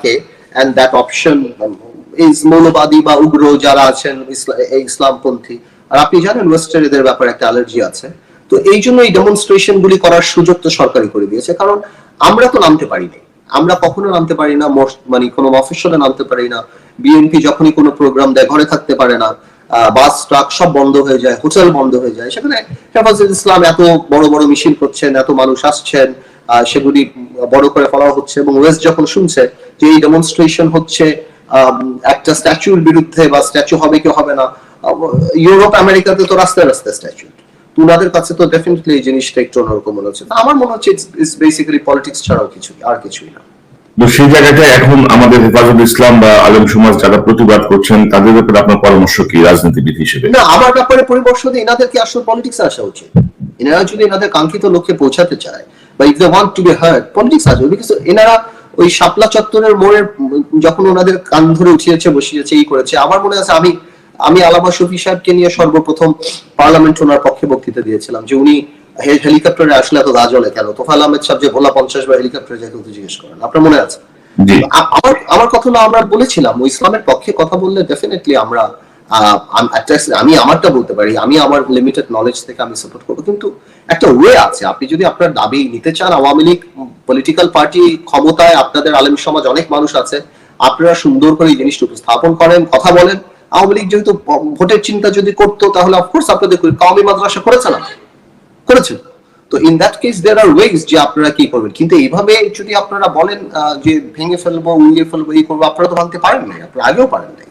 থাকে, and that option is মৌলবাদী বা উগ্র যারা আছেন ইসলামপন্থী, আর আপনি জানেন ওয়েস্টার্ন এদের ব্যাপারে একটা অ্যালার্জি আছে। তো এই জন্য এই ডেমনস্ট্রেশন গুলি করার সুযোগ তো সরকারই করে দিয়েছে, কারণ আমরা তো নামতে পারি না, আমরা কখনো নামতে পারি না, মানে কোনো অফিসিয়ালে নামতে পারি না। বিএনপি যখনই কোনো প্রোগ্রাম দেয় ঘরে থাকতে পারে না, বাস ট্রাক সব বন্ধ হয়ে যায়, হোটেল বন্ধ হয়ে যায়। সেখানে হেফাজত ইসলাম এত বড় বড় মিছিল করছেন, এত মানুষ আসছেন, সেগুলি বড় করে ফেলা হচ্ছে, এবং ওয়েস্ট যখন শুনছে যে এই ডেমনস্ট্রেশন হচ্ছে একটা স্ট্যাচুর বিরুদ্ধে, বা স্ট্যাচু হবে কি হবে না, ইউরোপ আমেরিকাতে তো রাস্তায় রাস্তায় স্ট্যাচু, ওনাদের কাছে তো ডেফিনেটলি এই জিনিসটা একটু অন্যরকম মনে হচ্ছে। আমার মনে হচ্ছে ইটস বেসিক্যালি পলিটিক্স ছাড়াও কিছুই, আর কিছুই না। সেই জায়গাটায় এখন আমাদের হেফাজত ইসলাম বা আলেম সমাজ যারা প্রতিবাদ করছেন তাদের ব্যাপারে আপনার পরামর্শ কি রাজনীতিবিদ হিসেবে? না, আমার ব্যাপারে পরামর্শ দিয়ে এনাদেরকে আসলে পলিটিক্স আসা উচিত। এনারা যদি এনাদের কাঙ্ক্ষিত লক্ষ্যে পৌঁছাতে চায়, বা if they want to be hard, politics আসবে। বিকজ এনারা ওই শাপলা চত্বরের মোড়ের যখন ওনাদের কান ধরে উঠিয়েছে, বসিয়েছে, এই করেছে, আমার মনে আছে আমি আলামা শফি সাহেবকে নিয়ে সর্বপ্রথম পার্লামেন্ট ওনার পক্ষে বক্তৃতা দিয়েছিলাম, যে উনি হেলিকপ্টারে আসলে এত গাজলে কেন। তোফাল আহমেদ সাহেব যে ভোলা 50 বার হেলিকপ্টারে যাইতে জিজ্ঞেস করেন, আপনার মনে আছে? আমার কথা না, আমরা বলেছিলাম ওই ইসলামের পক্ষে কথা বললে ডেফিনেটলি আমরা, আমি আমারটা বলতে পারি, আমি আমার লিমিটেড নলেজ থেকে আমি সাপোর্ট করবো, কিন্তু একটা ওয়ে আছে। আপনি যদি আপনার দাবি নিতে চান, আওয়ামী লীগ পলিটিক্যাল পার্টি ক্ষমতায়, আপনাদের আলেম সমাজ অনেক মানুষ আছে, আপনারা সুন্দর করে এই জিনিসটা উপস্থাপন করেন, কথা বলেন। আওয়ামী লীগ যেহেতু ভোটের চিন্তা যদি করতো, তাহলে অফকোর্স আপনাদের কওমি মাদ্রাসা করেছে না, করেছে। তো in that case there are ways যে আপনারা কি করবেন। কিন্তু এইভাবে যদি আপনারা বলেন যে ভেঙে ফেলবো, উড়িয়ে ফেলবো, এই করবো, আপনারা তো ভাঙতে পারেন নাই, আপনারা আগেও পারেন নাই,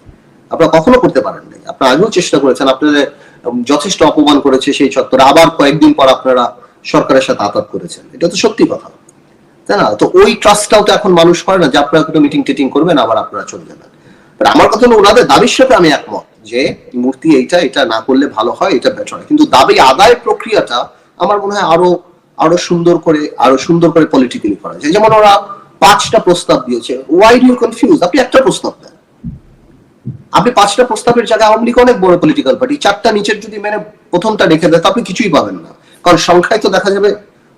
আপনারা কখনো করতে পারেন নাই। আপনারা আগেও চেষ্টা করেছেন, আপনাদের যথেষ্ট অপমান করেছে সেই চত্বরে, আবার কয়েকদিন পর আপনারা সরকারের সাথে আতাত করেছেন, এটা তো সত্যি কথা, তাই না? তো ওই ট্রাস্টটাও তো এখন মানুষ করে না, যে আপনারা একটু মিটিং টিটিং করবেন আবার আপনারা চলে যাবেন। আমার কথা হলো, ওনাদের দাবির সাথে আমি একমত যে মূর্তি এটা না করলে ভালো হয়, এটা বেটার হয়, কিন্তু দাবি আদায় প্রক্রিয়াটা আমার মনে হয় আরো সুন্দর করে পলিটিক্যালি করা যায়। যেমন ওরা 5টা প্রস্তাব দিয়েছে, ওয়াই ডু ইউ কনফিউজ? আপনি একটা প্রস্তাব দেন, আপনি 5টা প্রস্তাবের জায়গায় আওয়ামী লীগ অনেক বড় পলিটিক্যাল পার্টি, 4টা নিচের যদি মেনে প্রথমটা রেখে দেয়, আপনি কিছুই পাবেন না, কারণ সংখ্যায় তো দেখা যাবে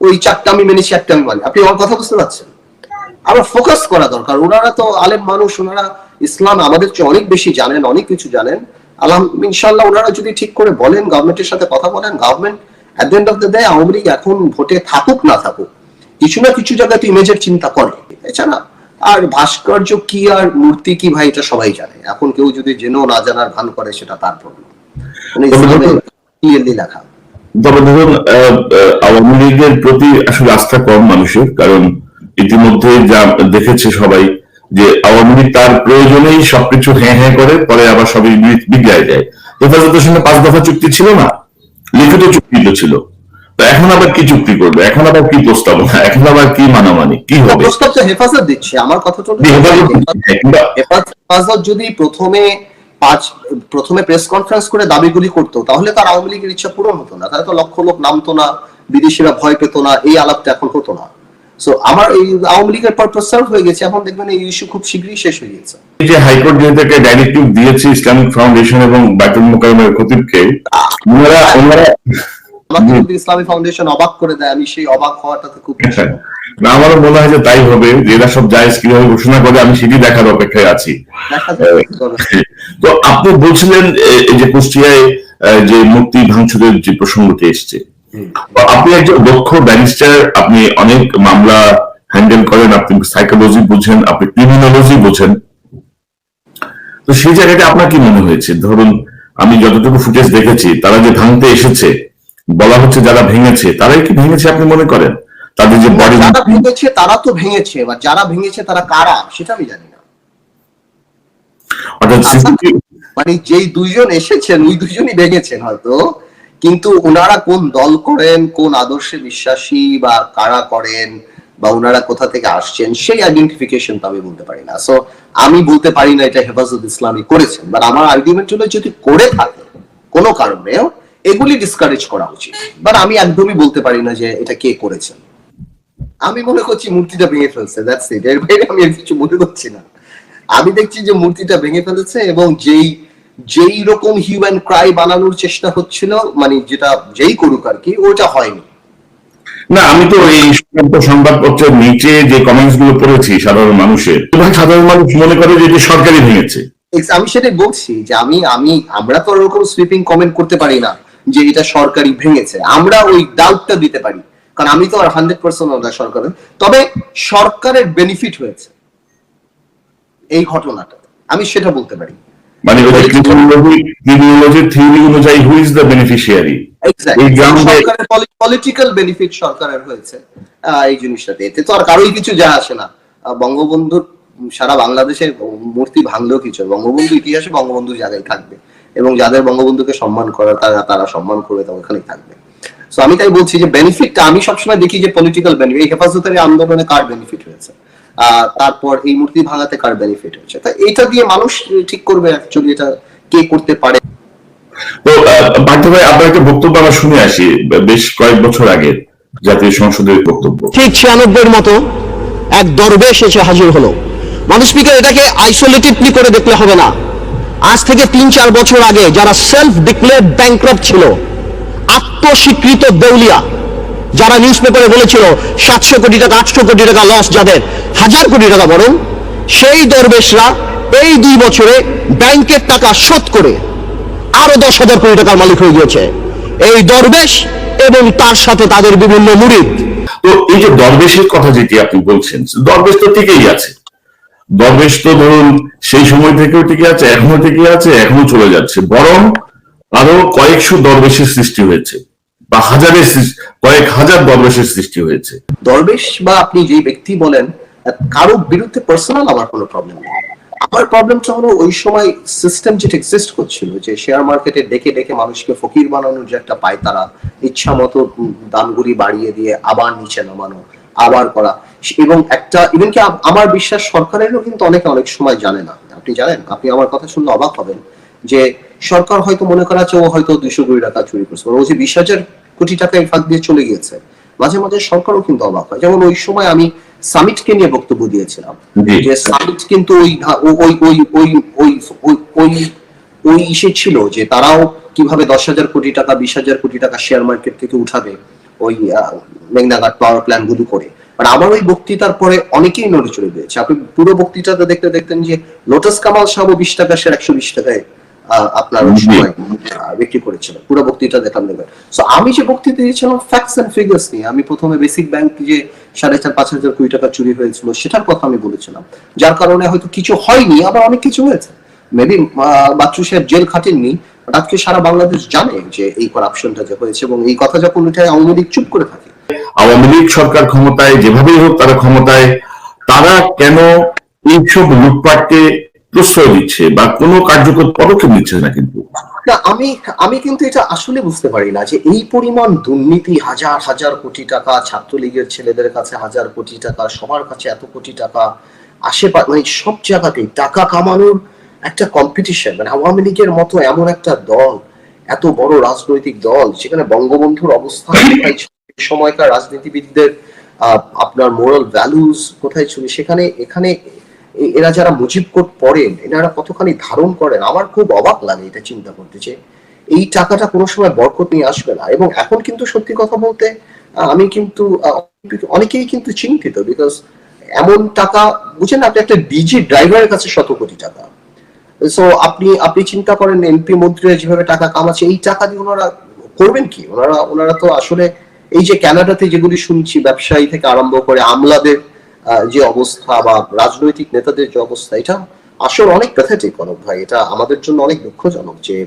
ওই 4টা আমি মেনেছি, একটা আমি মানি। আপনি আমার কথা বুঝতে পারছেন? আমরা ফোকাস করা দরকার। ওনারা তো আলেম মানুষ, ওনারা ইসলাম আমাদের চেয়ে অনেক বেশি জানেন, অনেক কিছু জানেন। ইনশাআল্লাহ ওনারা যদি ঠিক করে বলেন, গভর্নমেন্টের সাথে কথা বলেন, government at the end of the day Awami League এখন ভোটে থাকুক না থাকুক, কিছু না কিছু জায়গায় তো ইমেজের চিন্তা করে, এছাড়া আর ভাস্কর্য কি আর মূর্তি কি ভাই, এটা সবাই জানে। এখন কেউ যদি জেনেও না জানার ভান করে, সেটা তার প্রবলেম। মানে ইসলামে ক্লিয়ারলি লেখা। তবে ধরুন আওয়ামী লীগের প্রতি আসলে আস্থা কম মানুষের, কারণ ইতিমধ্যে যা দেখেছে সবাই যে আওয়ামী লীগ তার প্রয়োজনেই সবকিছু হ্যাঁ হ্যাঁ করে, পরে আবার সবই বিগড়ায় যায়। হেফাজতের সঙ্গে 5 দফা চুক্তি ছিল না, লিখিত চুক্তি তো ছিল, তো এখন আবার কি চুক্তি করবে, এখন আবার কি প্রস্তাবনা, এখন আবার কি মানামানি, কি হবে? প্রস্তাব তো হেফাজত দিচ্ছে, আমার কথা তো হেফাজত যদি প্রথমে প্রেস কনফারেন্স করে দাবিগুলি করতো, তাহলে তার আওয়ামী লীগের ইচ্ছা পূরণ হতো না, তাহলে তো লক্ষ লোক নামতো না, বিদেশিরা ভয় পেত না, এই আলাপটা এখন হতো না। সো আমার এই আওয়ামী লীগের পারপাস সার্ভ হয়ে গেছে, এখন দেখবেন এই ইস্যু খুব শীঘ্রই শেষ হয়ে গেছে। এই যে হাইকোর্ট যেটাকে ডাইরেক্টিভ দিয়েছে ইসলামিক ফাউন্ডেশন এবং বাইতুল মুকাররমের খতিবকে, ওনারা আমাকে যদি ইসলামিক ফাউন্ডেশন অবাক করে দেয়, আমি সেই অবাক হওয়াটাতে খুব না, আমারও মনে হয় যে তাই হবে, যে এরা সব জায়েজ কিভাবে ঘোষণা করে, আমি সেটি দেখার অপেক্ষায় আছি। তো আপনি বলছিলেন এই যে কুষ্টিয়ায় যে মূর্তি ভাঙচুরের যে প্রসঙ্গটি এসছে, আপনি একজন দক্ষ ব্যারিস্টার, আপনি অনেক মামলা হ্যান্ডেল করেন, আপনি সাইকোলজি বুঝেন, আপনি ক্রিমিনোলজি বুঝেন, তো সেই জায়গাটা আপনার কি মনে হয়েছে? ধরুন আমি যতটুকু ফুটেজ দেখেছি, তারা যে ভাঙতে এসেছে, বলা হচ্ছে যারা ভেঙেছে তারাই কি ভেঙেছে আপনি মনে করেন? তাদের যে বডি, যারা ভেঙেছে তারা তো ভেঙেছে, এবার যারা ভেঙেছে তারা কারা সেটা আমি জানি না। মানে যেই দুইজন এসেছেন ওই দুইজনই ভেঙেছেন হয়তো, কিন্তু ওনারা কোন দল করেন, কোন আদর্শে বিশ্বাসী, বা কারা করেন, বা ওনারা কোথা থেকে আসছেন, সেই আইডেন্টিফিকেশন তো আমি বলতে পারি না। সো আমি বলতে পারি না এটা হেফাজত ইসলামী করেছেন, বাট আমার আর্গুমেন্ট হলো যদি করে থাকে কোনো কারণেও, এগুলি ডিসকারেজ করা উচিত। বাট আমি একদমই বলতে পারি না যে এটা কে করেছেন। আমি মনে করছি মূর্তিটা ভেঙে ফেলছে, দ্যাটস ইট, এর বাইরে আমি আর কিছু মনে করছি না। আমি দেখছি যে মূর্তিটা ভেঙে ফেলেছে, এবং যেই রকম হিউম্যান ক্রাই বানানোর চেষ্টা হচ্ছিল, মানে যেটা যেই করুক আর কি, ওটা হয়নি। না আমি তো এই সংবাদপত্রের নিচে যে কমেন্টস গুলো পড়েছি সাধারণ মানুষের, সাধারণ মানুষ মনে করে যে এটি সরকারি ভেঙেছে। আমি সেটাই বলছি যে আমরা তো ওরকম সুইপিং কমেন্ট করতে পারি না যে এটা সরকারি ভেঙেছে। আমরা ওই ডাউটটা দিতে পারি, কারণ আমি তো আর 100% না সরকারের, তবে সরকারের বেনিফিট হয়েছে এই ঘটনাটা, আমি সেটা বলতে পারি। মানে ক্রিমিনোলজি থিওরি অনুযায়ী হু ইজ দ্য বেনিফিশিয়ারি, সরকারের পলিটিক্যাল বেনিফিট সরকারের হয়েছে এই জিনিসটাতে। এতে তো আর কারোই কিছু যায় আসে না। বঙ্গবন্ধুর সারা বাংলাদেশে মূর্তি ভাঙলেও কিছু, বঙ্গবন্ধু ইতিহাসে বঙ্গবন্ধুর জায়গায় থাকবে, এবং যাদের বঙ্গবন্ধুকে সম্মান করার তারা সম্মান করবে, তা ওখানেই থাকবে। সো আমি তাই বলছি যে বেনিফিটটা আমি সবসময় দেখি যে পলিটিক্যাল বেনিফিট, এই হেফাজতের আন্দোলনে কার বেনিফিট হয়েছে, তারপর এই মূর্তি ভাঙাতে কার বেনিফিট হয়েছে, তা এটা দিয়ে মানুষ ঠিক করবে অ্যাকচুয়ালি এটা কে করতে পারে। তো পার্থ ভাই, আপনার একটা বক্তব্য আমরা শুনে আসি বেশ কয়েক বছর আগে জাতীয় সংসদের বক্তব্য, ঠিক 96-এর মতো এক দরবেশ এসে হাজির হলো। মানুষ স্পিকার, এটাকে আইসোলেটেডলি করে দেখলে হবে না। আজ থেকে 3-4 বছর আগে যারা সেলফ ডিক্লেয়ার্ড ব্যাংক্রাপ্ট ছিল, আত্মস্বীকৃত দেউলিয়া, যারা নিউজ পেপারে বলেছিল 700 কোটি টাকা 800 কোটি টাকা লস, যাদের 1000 কোটি টাকা বরং, সেই দরবেশরা এই 2 বছরে ব্যাংকের টাকা শোধ করে আরো 10,000 কোটি টাকার মালিক হয়ে গিয়েছে এই দরবেশ এবং তার সাথে তাদের বিভিন্ন মুরিদ। তো এই যে দরবেশের কথা যেটি আপনি বলছেন, দরবেশ তো টিকেই আছে। দরবেশ তো ধরুন সেই সময় থেকেও টিকে আছে, এখনো টিকে আছে, এখনো চলে যাচ্ছে। বরং আরো কয়েকশো দরবেশের সৃষ্টি হয়েছে, বা কয়েক হাজার দরবেশের সৃষ্টি হয়েছে। দরবেশ বা আপনি যে ব্যক্তি বলেন, কারো বিরুদ্ধে পার্সোনাল আমার কোনো প্রবলেম নেই। আমার প্রবলেমটা হলো ওই সময় সিস্টেম যেটা এক্সিস্ট করছিল, যে শেয়ার মার্কেটে ডেকে ডেকে মানুষকে ফকির বানানোর যে একটা পায়, তারা ইচ্ছা মতো দামগুলি বাড়িয়ে দিয়ে আবার নিচে নামানো, আবার করা, এবং একটা ইভেন কি আমার বিশ্বাস সরকারেরও কিন্তু অনেক সময় জানে না। আপনি জানেন, আপনি আমার কথা শুনলে অবাক হবেন যে সরকার হয়তো মনে করা আছে ও হয়তো 200 কোটি টাকা চুরি করছে, ও যে 20,000 কোটি টাকা এই ফাঁক দিয়ে চলে গিয়েছে। মাঝে মাঝে সরকারও কিন্তু অবাক হয়। যেমন ওই সময় আমি সামিটকে নিয়ে বক্তব্য দিয়েছিলাম, যে সামিট কিন্তু ওই ইসে ছিল যে তারাও কিভাবে 10,000 কোটি টাকা 20,000 কোটি টাকা শেয়ার মার্কেট থেকে উঠাবে ওই মেঘনাঘাট পাওয়ার প্ল্যান্ট গুলো করে। আর আমার ওই বক্তৃতার পরে অনেকেই নড়ে চলে গিয়েছে। আপনি পুরো বক্তৃতাতে দেখতেন যে লোটাস কামাল সাহেব 20 টাকা শেয়ার 120 টাকায় আপনার সময় বিক্রি করেছিল। পুরো বক্তৃতা দেখলাম দেখবেন। সো আমি যে বক্তৃতা দিয়েছিলাম ফ্যাক্টস এন্ড ফিগার্স নিয়ে, আমি প্রথমে বেসিক ব্যাংক যে 4,500-5,000 কোটি টাকা চুরি হয়েছিল সেটার কথা আমি বলেছিলাম, যার কারণে হয়তো কিছু হয়নি, আবার অনেক কিছু হয়েছে। মেবি বাচ্চু সাহেব জেল খাটেননি, আজকে সারা বাংলাদেশ জানে যে এই করাপশনটা যে হয়েছে, এবং এই কথা যখন উঠে আওয়ামী লীগ চুপ করে থাকে। আওয়ামী লীগ সরকার ক্ষমতায়, যেভাবেই হোক তারা ক্ষমতায়, তারা কেন এইসব লুটপাটকে প্রশ্রয় দিচ্ছে বা কোনো কার্যকর পদক্ষেপ নিচ্ছে না? কিন্তু না, আমি কিন্তু এটা আসলে বুঝতে পারি না যে এই পরিমাণ দুর্নীতি, হাজার হাজার কোটি টাকা, ছাত্রলীগের ছেলেদের কাছে 1,000 কোটি টাকা, সবার কাছে এত কোটি টাকা, আশেপাশে মানে সব জায়গাতেই টাকা কামানোর একটা কম্পিটিশন। মানে আওয়ামী লীগের মতো এমন একটা দল, এত বড় রাজনৈতিক দল, যেখানে বঙ্গবন্ধুর অবস্থান সময়কার রাজনীতিবিদদের আপনার মোরাল ভ্যালুস কোথায় ছিল, এখানে এরা যারা মুজিব কোড পড়েন, এনারা কতখানি ধারণ করেন, আমার খুব অবাক লাগে এটা চিন্তা করতে, যে এই টাকাটা কোনো সময় বরকত নিয়ে আসবে না। এবং এখন কিন্তু সত্যি কথা বলতে আমি কিন্তু অনেকেই কিন্তু চিন্তিত, বিকজ এমন টাকা, বুঝেন, আপনি একটা ডিজি ড্রাইভারের কাছে 100 কোটি টাকা। সো আপনি চিন্তা করেন এমপি মন্ত্রীরা যেভাবে টাকা কামাচ্ছে, এই টাকা দিয়ে ওনারা করবেন কি? ওনারা তো আসলে এই যে কানাডাতে যেগুলি শুনছি, ব্যবসায়ী থেকে আরম্ভ করে আমলাদের যে অবস্থা বা রাজনৈতিক নেতাদের যে অবস্থা, এটা আসলে অনেক প্যাথেটিক অনেক ভাই। এটা আমাদের জন্য অনেক দুঃখজনক যে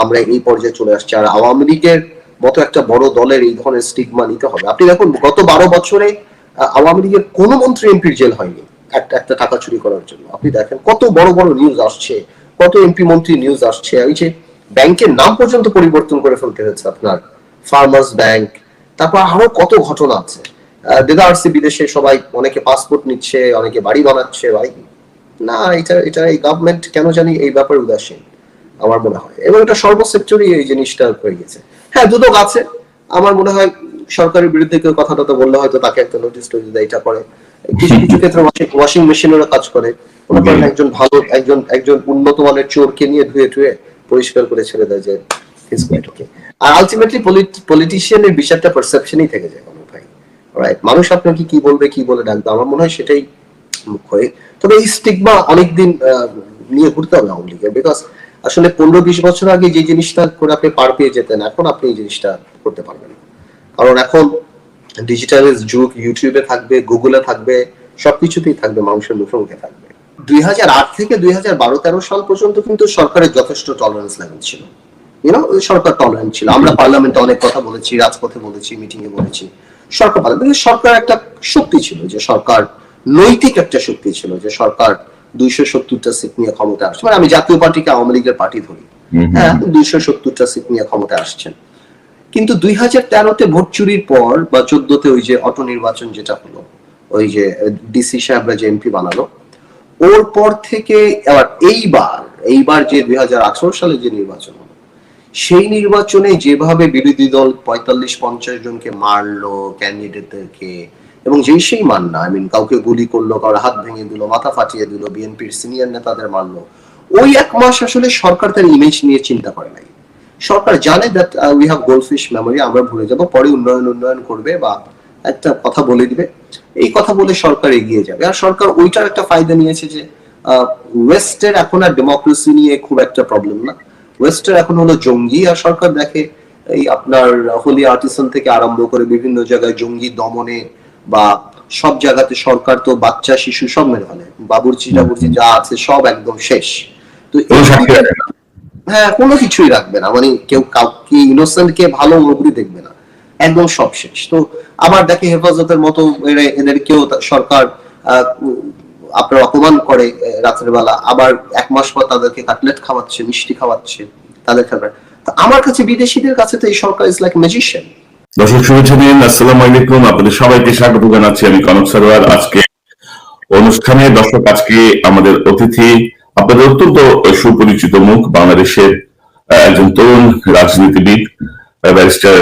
আমরা এই পর্যায়ে চলে আসছি। আর আওয়ামী লীগের মতো একটা বড় দলের এই ধরনের স্টিগমা নিতে হবে। আপনি দেখুন, গত 12 বছরে আওয়ামী লীগের কোন মন্ত্রী এমপির জেল হয়নি একটা টাকা চুরি করার জন্য। আপনি দেখেন কত বড় বড় নিউজ আসছে, কত এমপি মন্ত্রী নিউজ আসছে। ওই যে ব্যাংকের নাম পর্যন্ত পরিবর্তন করে ফেলতে হয়েছে, আপনার ফার্মার্স ব্যাংক, তারপর আরো কত ঘটনা আছে। দেদারসি বিদেশে সবাই, অনেকে পাসপোর্ট নিচ্ছে, অনেকে বাড়ি বানাচ্ছে। ভাই না, এটা এই গভর্নমেন্ট কেন জানি এই ব্যাপারে উদাসীন আমার মনে হয়, এবং এটা সর্বসেক্টরে এই জিনিসটা হয়ে গেছে। হ্যাঁ, দুদক আছে, আমার মনে হয় সরকারের বিরুদ্ধে কেউ কথাটা তো বললে হয়তো তাকে একটা নোটিশ দেয়, এটা করে। কিছু কিছু ক্ষেত্রে ওয়াশিং মেশিনেরও কাজ করে। মনে করেন একজন ভালো একজন উন্নত মানের চোরকে নিয়ে ধুয়ে পরিষ্কার করে ছেড়ে দেয় যে ইজ কোয়াইট ওকে। আর আলটিমেটলি পলিটিশিয়ানের বিষয়টা পারসেপশনই থেকে যায় ভাই, রাইট, মানুষ আপনাকে কি বলবে কি বলে ডাকবে, আমার মনে হয় সেটাই মুখ্য। তবে এই স্টিগমা অনেকদিন নিয়ে ঘুরতে হবে আওয়ামী লীগের, বিকজ আসলে 15-20 বছর আগে যে জিনিসটা করে আপনি পার পেয়ে যেতেন, এখন আপনি এই জিনিসটা করতে পারবেন না। কারণ এখন ডিজিটাল যুগ, ইউটিউবে থাকবে, গুগলে থাকবে, সবকিছুতেই থাকবে, মানুষের মুখে মুখে থাকবে। 2008 থেকে 2012-13 সাল পর্যন্ত কিন্তু সরকারের যথেষ্ট টলারেন্স লেভেল ছিল, সরকার টলারেন্ট ছিল। আমরা পার্লামেন্টে অনেক কথা বলেছি, রাজপথে বলেছি, মিটিং এ বলেছি। সরকার একটা শক্তি ছিল, যে সরকার নৈতিক একটা শক্তি ছিল, যে সরকার 270টা সিট নিয়ে ক্ষমতা আসছে। মানে আমি জাতীয় পার্টিকে আওয়ামী লীগের পার্টি ধরি, হ্যাঁ, 270টা সিট নিয়ে ক্ষমতা আসছেন। কিন্তু 2013-তে ভোট চুরির পর বা 14-তে ওই যে অটো নির্বাচন যেটা হলো, ওই যে ডিসি সাহেবরা যে এমপি বানালো, ওর পর থেকে আবার এইবার যে 2018 সালে যে নির্বাচন হলো, সেই নির্বাচনে যেভাবে বিরোধী দল 45-50 জনকে মারলো, ক্যান্ডিডেটদেরকে, এবং যেই সেই মান না, কাউকে গুলি করলো, কারোর হাত ভেঙে দিল, মাথা ফাটিয়ে দিল, বিএনপির সিনিয়র নেতাদের মারলো। ওই এক মাস আসলে সরকার তার ইমেজ নিয়ে চিন্তা করে নাই। সরকার জানে that we have goldfish memory, আমরা ভুলে যাব, পরে উন্নয়ন করবে বা একটা কথা বলে দিবে, এই কথা বলে সরকার এগিয়ে যাবে। আর সরকার ওইটার একটা ফায়দা নিয়েছে যে ওয়েস্টের এখন আর ডেমোক্রেসি নিয়ে খুব একটা প্রবলেম না, ওয়েস্টার এখন হলো জঙ্গি। আর সরকার দেখে এই আপনার হোলি আর্টিসান থেকে আরম্ভ করে বিভিন্ন জায়গায় জঙ্গি দমনে বা সব জায়গাতে সরকার তো বাচ্চা শিশু সব মেরে ফেলে, বাবুর্চি যা আছে সব একদম শেষ। তো হ্যাঁ, কোনো কিছুই রাখবে না, মানে কেউ কাউকে ইনোসেন্ট কে ভালো অবধি দেখবে না, একদম সব শেষ। তো আবার দেখে হেফাজতের মতো এদেরকেও সরকার আপনার অপমান করে রাতের বেলা, আবার এক মাস পর তাদেরকে কাটলেট খাওয়াচ্ছে, মিষ্টি খাওয়াচ্ছে, তাদের খাবার। আমার কাছে বিদেশিদের কাছে তো এই সরকার ইজ লাইক ম্যাজিশিয়ান। দর্শক শুভেচ্ছা দিন, আসসালামু আলাইকুম, আপনাদের সবাইকে স্বাগত জানাচ্ছি। আমি কনক সরোয়ার। আজকে অনুষ্ঠানে দর্শক, আজকে আমাদের অতিথি আপনাদের অত্যন্ত সুপরিচিত মুখ, বাংলাদেশের একজন তরুণ রাজনীতিবিদ, ব্যারিস্টার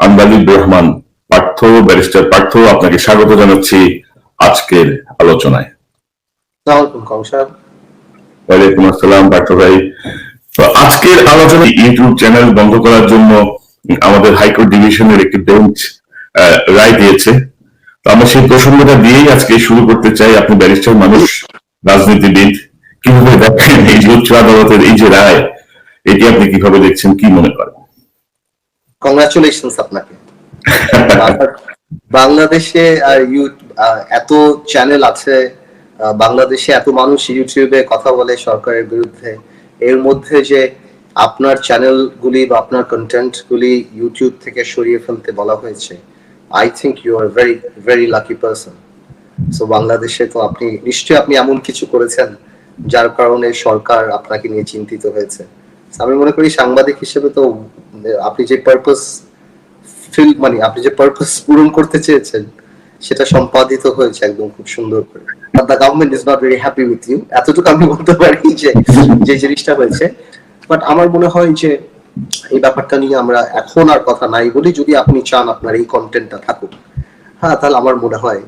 আনবালিব রহমান পার্থ। ব্যারিস্টার পার্থ, আপনাকে স্বাগত জানাচ্ছি আজকের আলোচনায়। ওয়ালাইকুম আসসালাম পার্থ ভাই। তো আজকের আলোচনায় ইউটিউব চ্যানেল বন্ধ করার জন্য আমাদের হাইকোর্ট ডিভিশনের একটি বেঞ্চ রায় দিয়েছে। তো আমরা সেই প্রসঙ্গটা দিয়েই আজকে শুরু করতে চাই। আপনি ব্যারিস্টার মানুষ, রাজনীতিবিদ, কিভাবে দেখেন এই যে উচ্চ আদালতের এই যে রায়, এটি আপনি কিভাবে দেখছেন, কি মনে করেন? কংগ্রাচুলেশনস আপনাকে। বাংলাদেশে এত চ্যানেল আছে, বাংলাদেশে এত মানুষ ইউটিউবে কথা বলে সরকারের বিরুদ্ধে, এর মধ্যে যে আপনার চ্যানেলগুলি বা আপনার কন্টেন্ট গুলি ইউটিউব থেকে সরিয়ে ফেলতে বলা হয়েছে, I think you are very very lucky person. So বাংলাদেশে তো আপনি নিশ্চয়ই আপনি এমন কিছু করেছেন যার কারণে সরকার আপনাকে নিয়ে চিন্তিত হয়েছে। আমি মনে করি সাংবাদিক হিসেবে তো আপনি যে পারপাস আপনি যে পারপাস পূরণ করতে চেয়েছেন সেটা সম্পাদিত হয়েছে একদম খুব সুন্দর করে। The government is not very happy with you, এতটুকু আমি বলতে পারি যে জিনিসটা হয়েছে। বাট আমার মনে হয় যে এই ব্যাপারটা নিয়ে আমরা এখন আর কথা নাই বলি, যদি আপনি চান আপনার এই কন্টেন্টটা থাকুক, হ্যাঁ, তাহলে আমার মনে হয়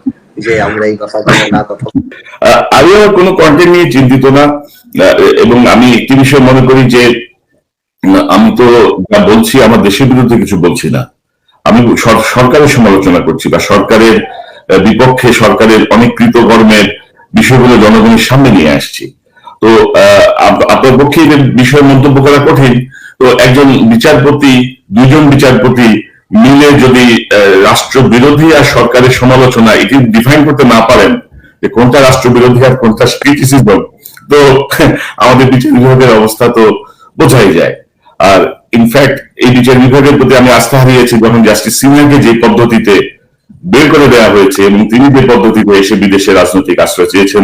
যে আমরা এই কথা না কথা আমি আমার কোনো কন্টেন্ট নিয়ে চিন্তিত না, এবং আমি একটি বিষয় মনে করি যে আমি তো যা বলছি আমার দেশের বিরুদ্ধে কিছু বলছি না, আমি সরকারের সমালোচনা করছি বা সরকারের বিপক্ষে সরকারের অনেক কৃতকর্মের বিষয়গুলো জনগণের সামনে নিয়ে আসছি। তো আপনার পক্ষে এই বিষয়ে মন্তব্য করা কঠিন। তো একজন বিচারপতি, দুইজন বিচারপতি মিলে যদি রাষ্ট্রবিরোধী আর সরকারের সমালোচনা এটি ডিফাইন করতে না পারেন যে কোনটা রাষ্ট্রবিরোধী আর কোনটা ক্রিটিসিজম, তো আমাদের বিচার বিভাগের অবস্থা তো বোঝাই যায়। আর ইনফ্যাক্ট এই বিচার বিভাগের প্রতি আমি আস্থা হারিয়েছি যখন জাস্টিস সিনহাকে যে পদ্ধতিতে বের করে দেওয়া হয়েছে এবং তিনি যে পদ্ধতিতে এসে বিদেশে রাজনৈতিক আশ্রয় চেয়েছেন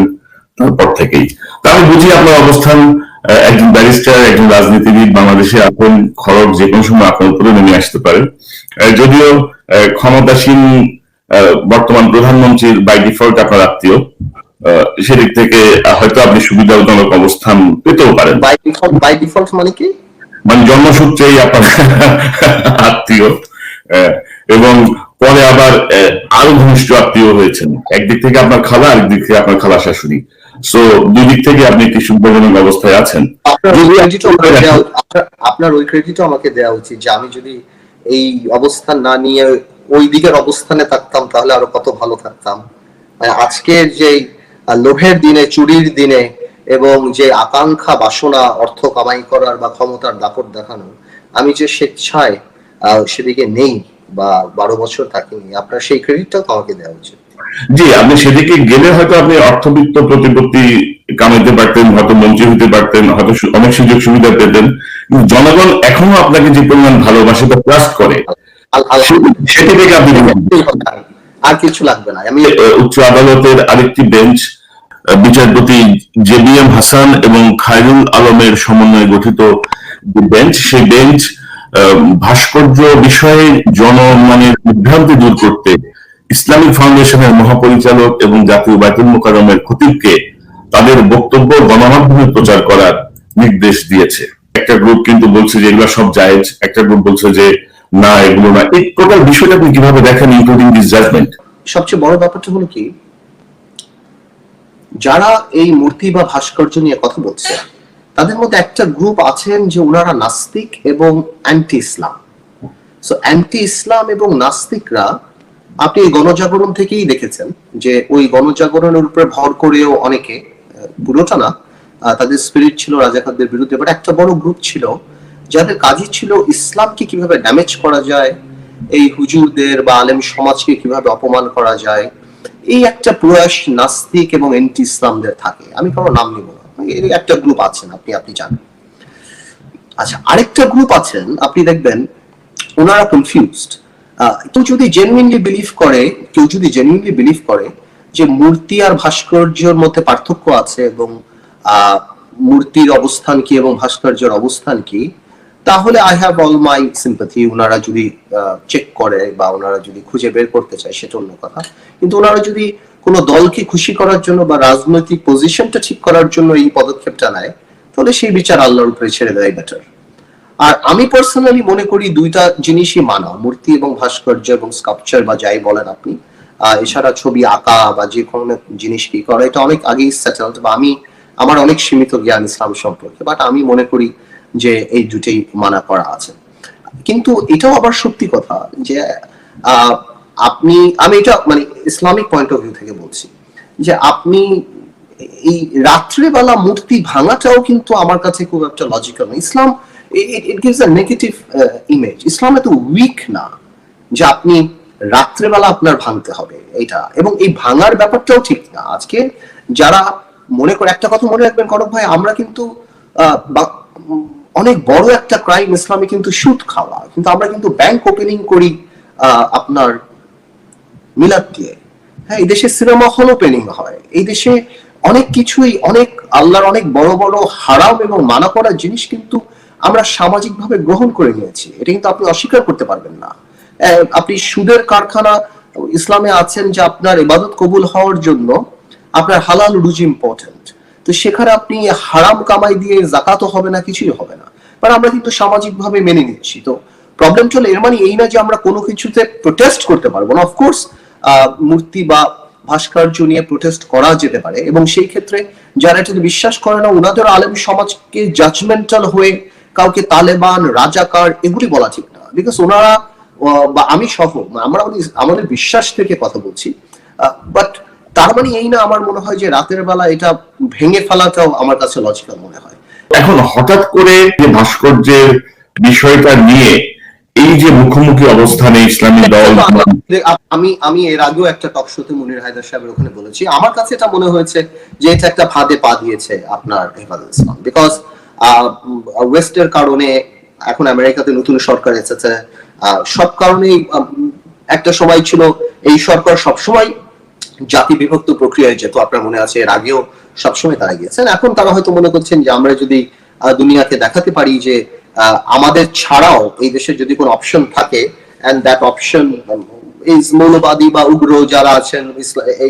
তারপর থেকেই। তা আমি বুঝি আপনার অবস্থান, একজন ব্যারিস্টার, একজন রাজনীতিবিদ, বাংলাদেশে এখন খড়গ যে কোনো সময় আপনার উপরে নেমে আসতে পারে। যদিও ক্ষমতাসীন বর্তমান প্রধানমন্ত্রীর বাই ডিফল্ট আপনার আত্মীয়, সেদিক থেকে হয়তো আপনি সুবিধাজনক অবস্থান পেতেও পারেন। বাই ডিফল্ট মানে কি? মানে জন্মসূত্রেই আপনার আত্মীয়, এবং পরে আবার আরো ঘনিষ্ঠ আত্মীয় হয়েছেন। একদিক থেকে আপনার খালা, আরেকদিক থেকে আপনার খালা শাশুড়ি। সো দুই দিক থেকে আপনি একটি সুবিধাজনক অবস্থায় আছেন। আপনার ওই ক্রেডিটও আমাকে দেওয়া উচিত যে আমি যদি এই অবস্থান না নিয়ে ওই দিকের অবস্থানে থাকতাম তাহলে আরো কত ভালো থাকতাম। মানে আজকের যে লোভের দিনে, চুরির দিনে, এবং যে আকাঙ্ক্ষা, বাসনা, অর্থ কামাই করার বা ক্ষমতার দাপট দেখানো, আমি যে স্বেচ্ছায় সেদিকে নেই বা 12 বছর থাকিনি, আপনার সেই ক্রেডিটটাও আমাকে দেওয়া উচিত। জি, আপনি সেদিকে গেলে হয়তো আপনি অর্থবিত্ত প্রতিপত্তি কামাইতে পারতেন, হয়তো মন্ত্রী হতে পারতেন, হয়তো অনেক সুযোগ সুবিধা পেতেন। জনগণ এখনো আপনাকে যে পরিমাণ ভালোবাসে বা ট্রাস্ট করে, সেটি থেকে আপনি আর কিছু লাগবে না। আমি উচ্চ আদালতের আরেকটি বেঞ্চ, বিচারপতি জেবিএম হাসান এবং খায়রুল আলমের সমন্বয়ে গঠিত যে বেঞ্চ, সেই বেঞ্চ ভাস্কর্য বিষয়ে জনমনের বিভ্রান্তি দূর করতে ইসলামিক ফাউন্ডেশনের মহাপরিচালক এবং জাতীয় বাইতুল মোকাররমের খতিবকে তাদের বক্তব্য গণমাধ্যমে প্রচার করার নির্দেশ দিয়েছে। একটা গ্রুপ কিন্তু বলছে যে এগুলো সব জায়েজ, একটা গ্রুপ বলছে যে না, এগুলো না। এই টোটাল বিষয়টা আপনি কিভাবে দেখেন, ইনক্লুডিং দিস জাজমেন্ট? সবচেয়ে বড় ব্যাপারটা হলো কি, যারা এই মূর্তি বা ভাস্কর্য নিয়ে কথা বলছে তাদের মধ্যে একটা গ্রুপ আছেন যে ওনারা নাস্তিক এবং অ্যান্টি ইসলাম। সো অ্যান্টি ইসলাম এবং নাস্তিকরা, আপনি এই গণজাগরণ থেকেই দেখেছেন যে ওই গণজাগরণের উপরে ভর করেও অনেকে, পুরোটা না, তাদের স্পিরিট ছিল রাজাকারদের বিরুদ্ধে, বাট একটা বড় গ্রুপ ছিল যাদের কাজই ছিল ইসলামকে কিভাবে ড্যামেজ করা যায়, এই হুজুরদের বা আলেম সমাজকে কিভাবে অপমান করা যায়, এই একটা প্রয়াস নাস্তিক এবং এন্টি ইসলামদের থাকে। আমি কারো নাম নিব না, এই একটা গ্রুপ আছেন, আপনি জানেন। আচ্ছা, আরেকটা গ্রুপ আছেন, আপনি দেখবেন ওনারা কনফিউজড। কেউ যদি জেনুইনলি বিলিভ করে যে মূর্তি আর ভাস্কর্যের মধ্যে পার্থক্য আছে এবং মূর্তির অবস্থান কি এবং ভাস্কর্যের অবস্থান কি, তাহলে I have all my sympathy. ওনারা যদি চেক করে বা ওনারা যদি খুঁজে বের করতে চায় সেটা অন্য কথা, কিন্তু ওনারা যদি কোনো দলকে খুশি করার জন্য বা রাজনৈতিক পজিশনটা ঠিক করার জন্য এই পদক্ষেপটা নেয়, তাহলে সেই বিচার আল্লাহর উপরে ছেড়ে দেয় বেটার। আর আমি পার্সোনালি মনে করি দুইটা জিনিসই মানা, মূর্তি এবং ভাস্কর্য এবং স্কাল্পচার বা যাই বলেন আপনি, এছাড়া ছবি আঁকা বা যে কোনো জিনিস কি করা, এটা অনেক আগেই সেটেলড। বা আমার অনেক সীমিত জ্ঞান ইসলাম সম্পর্কে, বাট আমি মনে করি যে এই দুটেই মানা করা আছে। কিন্তু এটাও আবার সত্যি কথা যে আমি এটা মানে ইসলামিক পয়েন্ট অফ ভিউ থেকে বলছি যে আপনি এই রাত্রেবেলা মূর্তি ভাঙাটাও কিন্তু আমার কাছে খুব একটা লজিক্যাল না। ইসলাম it gives a negative image. ইসলাম এত উইক না যে আপনি রাত্রেবেলা আপনার ভাঙতে হবে এটা, এবং এই ভাঙার ব্যাপারটাও ঠিক না। আজকে যারা মনে করে, একটা কথা মনে রাখবেন কনক ভাই, আমরা কিন্তু অনেক বড় একটা ক্রাইম ইসলামে কিন্তু সুদ খাওয়া, কিন্তু আমরা কিন্তু ব্যাংক ওপেনিং করি আপনার মিলাদ দিয়ে। হ্যাঁ, এই দেশে সিনেমা হল ওপেনিং হয়, এই দেশে অনেক কিছুই, অনেক আল্লাহর অনেক বড় বড় হারাম এবং মানা করা জিনিস কিন্তু আমরা সামাজিকভাবে গ্রহণ করে নিয়েছি। এটা কিন্তু আপনি অস্বীকার করতে পারবেন না। আপনি সুদের কারখানা ইসলামে আছেন যে আপনার ইবাদত কবুল হওয়ার জন্য আপনার হালাল রুজি ইম্পর্টেন্ট, তো সেখানে আপনি হারাম কামাই দিয়ে যাকাতও হবে না, কিছুই হবে না, বাট আমরা কিন্তু সামাজিকভাবে মেনে নিচ্ছি। তো প্রবলেম চলে, এর মানে এই না যে আমরা কোনো কিছুতে প্রোটেস্ট করতে পারবো না। অফকোর্স মূর্তি বা ভাস্কর্য নিয়ে প্রোটেস্ট করা যেতে পারে, এবং সেই ক্ষেত্রে যারা এটাতে বিশ্বাস করে না ওনাদের আলেম সমাজকে জাজমেন্টাল হয়ে কাউকে তালেবান, রাজাকার এগুলি বলা ঠিক না, বিকজ ওনারা বা আমি সহ আমরা আমাদের বিশ্বাস থেকে কথা বলছি। বাট তার মানে এই না, আমার মনে হয় যে রাতের বেলা এটা ভেঙে ফেলাটাও আমার কাছে লজিক্যাল মনে হয়। এখন হঠাৎ করে যে ভাস্কর্যের বিষয়টা নিয়ে এই যে মুখোমুখি অবস্থানে ইসলামী দল, আমি এর আগেও একটা টক শোতে মুনির হায়দার সাহেবের ওখানে বলেছি, আমার কাছে এটা মনে হয়েছে যে এটা একটা ফাঁদে পা দিয়েছে আপনার হেফাজত ইসলাম। বিকজ ওয়েস্টের কারণে এখন আমেরিকাতে নতুন সরকার এসেছে, সব কারণেই একটা সময় ছিল এই সরকার সবসময় জাতি বিভক্ত প্রক্রিয়ায় যেত, আপনার মনে আছে এর আগেও সবসময় তারা গিয়েছেন। এখন তারা হয়তো মনে করছেন যে আমরা যদি দুনিয়াকে দেখাতে পারি যে আমাদের ছাড়াও এই দেশে যদি কোনো অপশন থাকে, এন্ড দ্যাট অপশন ইজ মৌলবাদী বা উগ্র যারা আছেন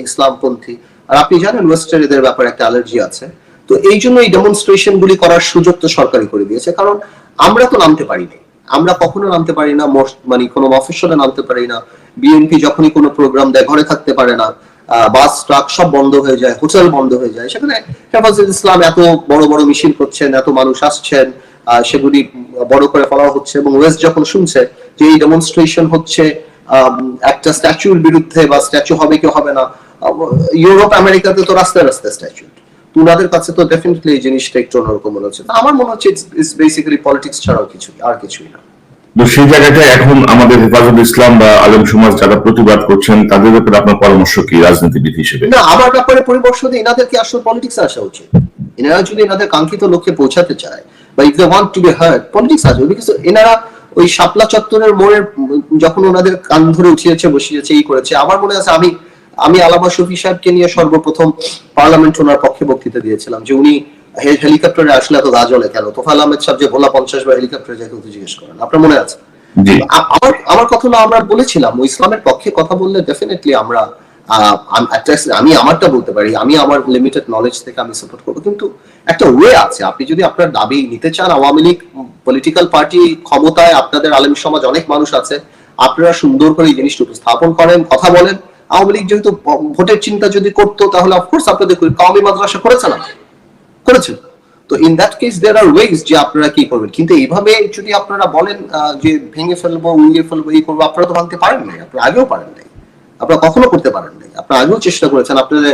ইসলামপন্থী, আর আপনি জানেন ওয়েস্টের এদের ব্যাপারে একটা অ্যালার্জি আছে, তো এই জন্য এই ডেমনস্ট্রেশন গুলি করার সুযোগ তো সরকারই করে দিয়েছে। কারণ আমরা তো নামতে পারিনি, আমরা কখনো নামতে পারি না, মানে কোনো মফস্বলে নামতে পারি না। বিএনপি যখনই কোনো প্রোগ্রাম দেয় ঘরে থাকতে পারে না, বাস ট্রাক সব বন্ধ হয়ে যায়, হোটেল বন্ধ হয়ে যায়। সেখানে হেফাজত ইসলাম এত বড় বড় মিছিল করছেন, এত মানুষ আসছেন, সেগুলি বড় করে ফেলা হচ্ছে, এবং ওয়েস্ট যখন শুনছে যে এই ডেমনস্ট্রেশন হচ্ছে একটা স্ট্যাচুর বিরুদ্ধে বা স্ট্যাচু হবে কি হবে না, ইউরোপ আমেরিকাতে তো রাস্তায় রাস্তায় স্ট্যাচু, ওনাদের কাছে তো ডেফিনেটলি এই জিনিসটা একটু অন্যরকম মনে হচ্ছে। আমার মনে হচ্ছে ইটস বেসিক্যালি পলিটিক্স ছাড়াও কিছুই, আর কিছুই না। তো সেই জায়গাটায় এখন আমাদের হেফাজত ইসলাম বা আলেম সমাজ যারা প্রতিবাদ করছেন তাদের ব্যাপারে আপনার পরামর্শ কি রাজনীতিবিদ হিসেবে? না, আমার ব্যাপারে পরামর্শ দিয়ে এনাদেরকে আসলে পলিটিক্স আসা উচিত। এনারা যদি এনাদের কাঙ্ক্ষিত লক্ষ্যে পৌঁছাতে চায় বা if they want to be hard, politics আসবে। বিকজ এনারা ওই শাপলা চত্বরের মোড়ের যখন ওনাদের কান ধরে উঠিয়েছে বসিয়েছে এই করেছে, আমার মনে আছে আমি আলামা শফি সাহেবকে নিয়ে সর্বপ্রথম পার্লামেন্ট ওনার পক্ষে বক্তৃতা দিয়েছিলাম যে উনি হেলিকপ্টারে আসলে এত গাজলে কেন, তোফায়েল আহমেদ সাহেব যে ভোলা 50 বার হেলিকপ্টারে যেতে জিজ্ঞেস করেন, আপনার মনে আছে? আমার কথা হলো আমরা বলেছিলাম ইসলামের পক্ষে কথা বললে ডেফিনেটলি আমরা আমি আমারটা বলতে পারি, আমি আমার লিমিটেড নলেজ থেকে আমি সাপোর্ট করবো, কিন্তু একটা ওয়ে আছে। আপনি যদি আপনার দাবি নিতে চান, আওয়ামী লীগ পলিটিক্যাল পার্টি ক্ষমতায়, আপনাদের আলেম সমাজ অনেক মানুষ আছে, আপনারা সুন্দর করে এই জিনিসটা উপস্থাপন করেন, কথা বলেন। আওয়ামী লীগ যেহেতু ভোটের চিন্তা যদি করতো তাহলে অফকোর্স আপনাদের কওমি মাদ্রাসা করেছে না, করেছেন। তো in that case there are ways যে আপনারা কি করবেন, কিন্তু এইভাবে যদি আপনারা বলেন যে ভেঙে ফেলবো, উড়িয়ে ফেলবো, এই করবো, আপনারা তো ভাঙতে পারেন নাই, আপনারা আগেও পারেন নাই, আপনারা কখনো করতে পারেন নাই, আপনারা আগেও চেষ্টা করেছেন, আপনাদের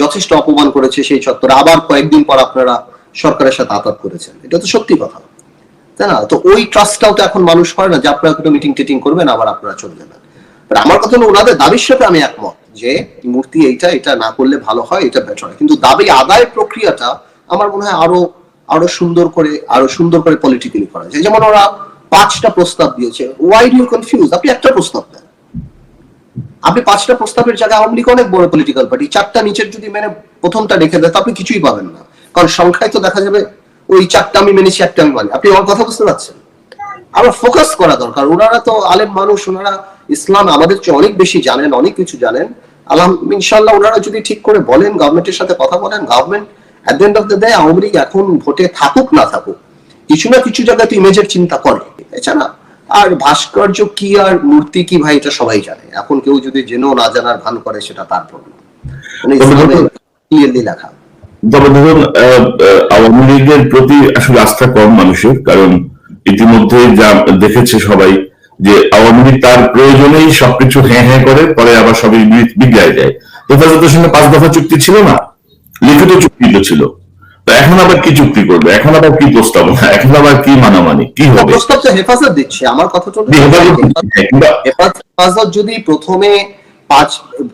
যথেষ্ট অপমান করেছে সেই চত্বরে, আবার কয়েকদিন পর আপনারা সরকারের সাথে আঘাত করেছেন, এটা তো সত্যি কথা, তাই না? তো ওই ট্রাস্টটাও তো এখন মানুষ করে না যে আপনারা কোনো মিটিং টিটিং করবেন আবার আপনারা চলে যাবেন। আমার কথা হলো ওনাদের দাবির সাথে আমি একমত যে মূর্তি এটা না করলে ভালো হয়, এটা বেটার হয়, কিন্তু দাবি আদায়ের প্রক্রিয়াটা আমার মনে হয় আরো সুন্দর করে পলিটিক্যালি করা যায়। যেমন ওরা 5টা প্রস্তাব দিয়েছে, ওয়াই ডু ইউ কনফিউজ? আপনি একটা প্রস্তাব দেন, আপনি 5টা প্রস্তাবের জায়গায় আওয়ামী লীগ অনেক বড় পলিটিক্যাল পার্টি, 4টা নিচের যদি মেনে প্রথমটা রেখে দেয় আপনি কিছুই পাবেন না, কারণ সংখ্যায় তো দেখা যাবে ওই 4টা আমি মেনেছি, 1টা আমি মানি। আপনি আমার কথা বুঝতে পারছেন? আবার ফোকাস করা দরকার। ওনারা তো আলেম মানুষ, ওনারা ইসলাম আমাদের চেয়ে অনেক বেশি জানেন, অনেক কিছু জানেন। ইনশাল্লাহ ওনারা যদি ঠিক করে বলেন, গভর্নমেন্টের সাথে কথা বলেন, government at the end of the day Awami League এখন ভোটে থাকুক না থাকুক, কিছু না কিছু জায়গায় তো ইমেজের চিন্তা করে। এছাড়া আর ভাস্কর্য কি আর মূর্তি কি ভাই এটা সবাই জানে, এখন কেউ যদি জেনেও না জানার ভান করে সেটা তার প্রবলেম, মানে ইসলামে ক্লিয়ারলি লেখা। তবে ধরুন আওয়ামী লীগের প্রতি আসলে আস্থা কম মানুষের, কারণ ইতিমধ্যে যা দেখেছে সবাই যে আওয়ামী লীগ তার প্রয়োজনেই সবকিছু হ্যাঁ করে, পরে আবার সবই বিগড়ায় যায়। হেফাজতের সঙ্গে 5 দফা চুক্তি ছিল না, লিখিত চুক্তি তো ছিল, তো এখন আবার কি চুক্তি করবে, এখন আবার কি প্রস্তাবনা, এখন আবার কি মানামানি কি হবে? প্রস্তাব তো হেফাজত দিচ্ছে, আমার কথা তো হেফাজত যদি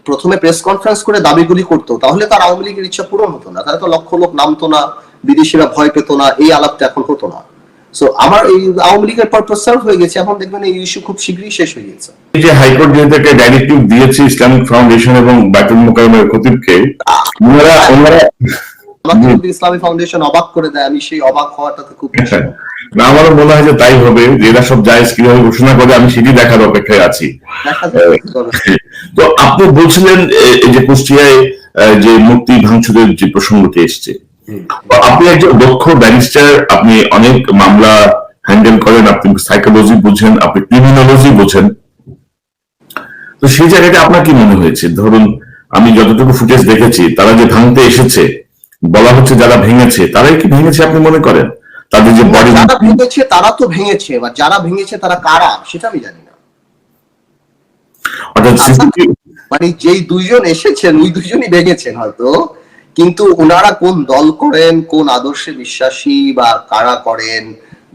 প্রথমে প্রেস কনফারেন্স করে দাবিগুলি করতো তাহলে তার আওয়ামী লীগের ইচ্ছা পূরণ হতো না, তাহলে তো লক্ষ লোক নামতো না, বিদেশিরা ভয় পেত না, এই আলাপটা এখন হতো না। সো আমার এই আওয়ামী লীগের পারপাস সার্ভ হয়ে গেছে, এখন দেখবেন এই ইস্যু খুব শীঘ্রই শেষ হয়ে গেছে। এই যে হাইকোর্ট যেহেতু একটা ডাইরেক্টিভ দিয়েছে ইসলামিক ফাউন্ডেশন এবং বাইতুল মুকাররমের খতিবকে, ওনারা আমাকে যদি ইসলামিক ফাউন্ডেশন অবাক করে দেয়, আমি সেই অবাক হওয়াটাতে খুব খুশি। না, আমারও মনে হয় যে তাই হবে, যে এরা সব জায়েজ কিভাবে ঘোষণা করে আমি সেটি দেখার অপেক্ষায় আছি। তো আপনি বলছিলেন যে কুষ্টিয়ায় যে মূর্তি ভাঙচুরের যে প্রসঙ্গটি এসছে, আপনি একজন দক্ষ ব্যারিস্টার, আপনি অনেক মামলা হ্যান্ডেল করেন, আপনি সাইকোলজি বুঝেন, আপনি ক্রিমিনোলজি বুঝেন, তো সেই জায়গাটা আপনার কি মনে হয়েছে? ধরুন আমি যতটুকু ফুটেজ দেখেছি, তারা যে ভাঙতে এসেছে, বলা হচ্ছে যারা ভেঙেছে তারাই কি ভেঙেছে আপনি মনে করেন? তাদের যে বডি যারা ভেঙেছে তারা তো ভেঙেছে, এবার যারা ভেঙেছে তারা কারা সেটা আমি জানি না। মানে যেই 2 জন এসেছেন ওই 2 জনই ভেঙেছেন হয়তো, কিন্তু ওনারা কোন দল করেন, কোন আদর্শে বিশ্বাসী বা কারা করেন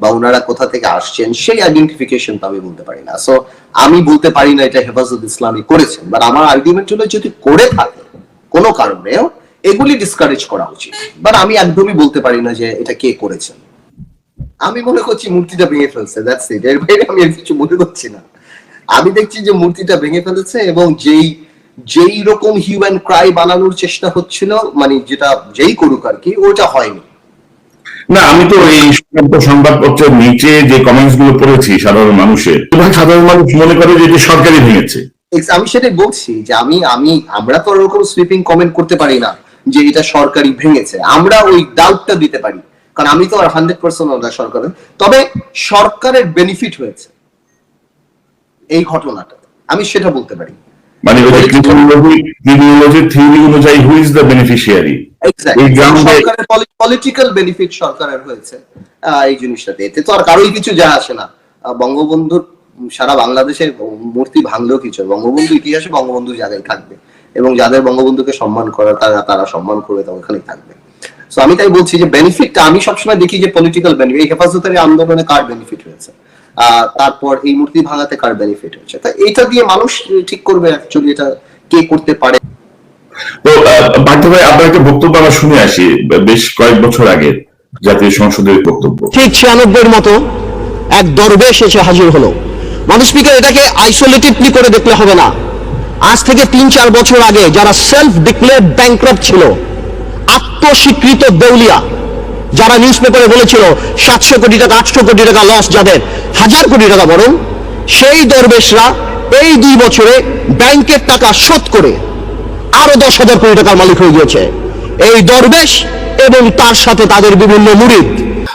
বা ওনারা কোথা থেকে আসছেন সেই আইডেন্টিফিকেশন তো আমি বলতে পারি না। সো আমি বলতে পারি না এটা হেফাজত ইসলামী করেছেন, বাট আমার আর্গুমেন্ট হলো যদি করে থাকে কোনো কারণেও এগুলি ডিসকারেজ করা উচিত, বাট আমি একদমই বলতে পারি না যে এটা কে করেছেন। আমি মনে করছি মূর্তিটা ভেঙে ফেলছে, দ্যাটস ইট, এর বাইরে আমি আর কিছু মনে করছি না। আমি দেখছি যে মূর্তিটা ভেঙে ফেলেছে এবং যেই রকম হিউম্যান ক্রাই বানানোর চেষ্টা হচ্ছিল, মানে যেটা যেই করুক আর কি, ওটা হয়নি। না, আমি তো এই সংবাদপত্রের নিচে যে কমেন্টস গুলো পড়েছি সাধারণ মানুষের, সাধারণ মানুষ মনে করে যে এটি সরকারি ভেঙেছে। আমি সেটাই বলছি যে আমরা তো ওরকম সুইপিং কমেন্ট করতে পারি না যে এটা সরকারি ভেঙেছে, আমরা ওই ডাউটটা দিতে পারি, কারণ আমি তো আর 100% ওটা সরকারের, তবে সরকারের বেনিফিট হয়েছে এই ঘটনাটা, আমি সেটা বলতে পারি। মানে ক্রিমিনোলজি থিওরি অনুযায়ী who is the beneficiary, political benefit সরকারের হয়েছে এই জিনিসটাতে, এতে তো আর কারোই কিছু যায় আসে না। বঙ্গবন্ধুর সারা বাংলাদেশের মূর্তি ভাঙলেও কিছু হবে। বঙ্গবন্ধু ইতিহাসে বঙ্গবন্ধু জায়গায় থাকবে, এবং যাদের বঙ্গবন্ধুকে সম্মান করার তারা সম্মান করবে, তা ওখানেই থাকবে। সো আমি তাই বলছি যে বেনিফিটটা আমি সবসময় দেখি যে পলিটিক্যাল বেনিফিট, এই হেফাজতের আন্দোলনে কার বেনিফিট হয়েছে, তারপর এই মূর্তি ভাঙাতে কার বেনিফিট হয়েছে, তা এটা দিয়ে মানুষ ঠিক করবে অ্যাকচুয়ালি এটা কে করতে পারে। তো পার্থ ভাই, আপনার একটা বক্তব্য আমরা শুনে আসি বেশ কয়েক বছর আগে জাতীয় সংসদের বক্তব্য। ঠিক 96 মতো এক দরবেশ এসে হাজির হলো। মাননীয় স্পিকার, এটাকে আইসোলেটেডলি করে দেখলে হবে না। আজ থেকে 3-4 বছর আগে যারা সেলফ ডিক্লেয়ার্ড ব্যাংক্রাপ্ট ছিল, আত্মস্বীকৃত দেউলিয়া, যারা নিউজ পেপারে বলেছিল 700 কোটি টাকা 800 কোটি টাকা লস, যাদের 1000 কোটি টাকা বরং, সেই দরবেশরা এই 2 বছরে ব্যাংকের টাকা শোধ করে আরো 10,000 কোটি টাকার মালিক হয়ে গিয়েছে। এই দরবেশ এবং তার সাথে তাদের বিভিন্ন মুরিদ।